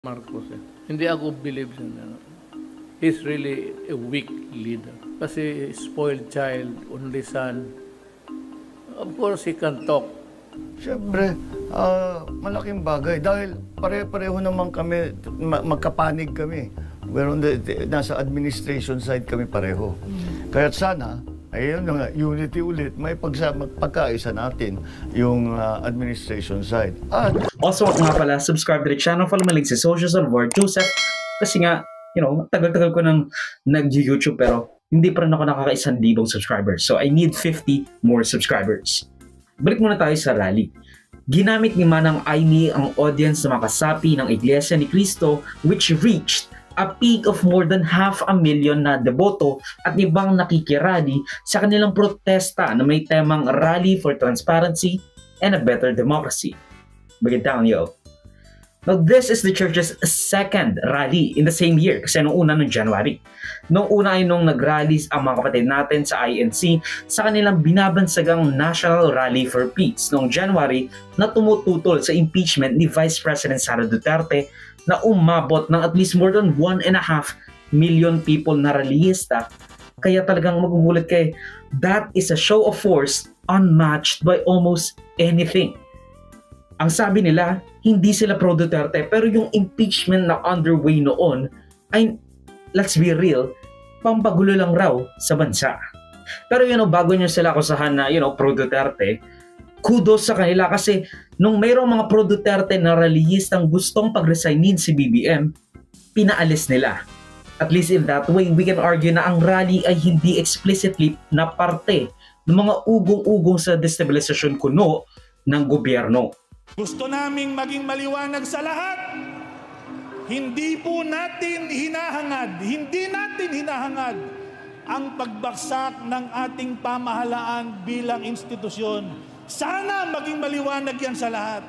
Marcos Hindi ako believe na he's really a weak leader. Kasi spoiled child, only son. Of course, he can talk. Siyempre, malaking bagay dahil pare-pareho naman kami, magkapanig kami. Pero nasa administration side kami pareho. Kaya sana, ayun nga, unity ulit, may pagkaisa natin yung administration side. Also, nga pala, subscribe to the channel, follow my links sa socials on board, Joseph. Kasi nga, tagal-tagal ko nang nag-YouTube pero hindi pa rin ako nakaka-1,000 subscribers. So, I need 50 more subscribers. Balik muna tayo sa rally. Ginamit ni Manang Aimee ang audience na makasapi ng Iglesia ni Cristo, which reached a peak of more than 500,000 na deboto at ibang nakikirally sa kanilang protesta na may temang Rally for Transparency and a Better Democracy. Break it down, yo. Now, this is the church's second rally in the same year kasi nung una nung January. Nung una ay nung nag-rally ang mga kapatid natin sa INC sa kanilang binabansagang National Rally for Peace noong January na tumututol sa impeachment ni Vice President Sara Duterte na umabot ng at least more than 1.5 million people na rallyista. Kaya talagang magugulat kayo, that is a show of force unmatched by almost anything. Ang sabi nila, hindi sila pro Duterte pero yung impeachment na underway noon ay, let's be real, pampagulo lang raw sa bansa. Pero bago nyo sila akusahan na pro Duterte, kudos sa kanila kasi nung mayroong mga pro Duterte na rallyistang gustong pag-resignin si BBM, pinaalis nila. At least in that way, we can argue na ang rally ay hindi explicitly na parte ng mga ugong-ugong sa destabilisasyon kuno ng gobyerno. Gusto naming maging maliwanag sa lahat. Hindi natin hinahangad ang pagbagsak ng ating pamahalaan bilang institusyon. Sana maging maliwanag yan sa lahat.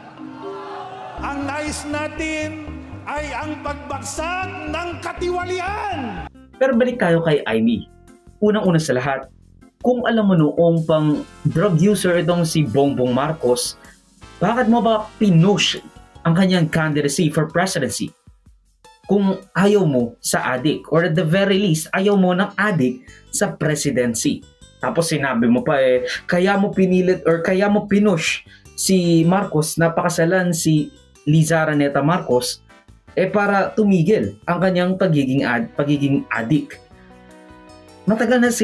Ang nais natin ay ang pagbagsak ng katiwalian. Pero balik tayo kay Aimee. Unang-una sa lahat, kung alam mo noong pang drug user itong si Bongbong Marcos, bakit mo ba pinush ang kanyang candidacy for presidency? Kung ayaw mo sa adik, or at the very least, ayaw mo ng adik sa presidency. Tapos sinabi mo pa kaya mo pinilit or kaya mo pinush si Marcos na pakasalan si Liza Araneta Marcos para tumigil ang kanyang pagiging adik. Matagal na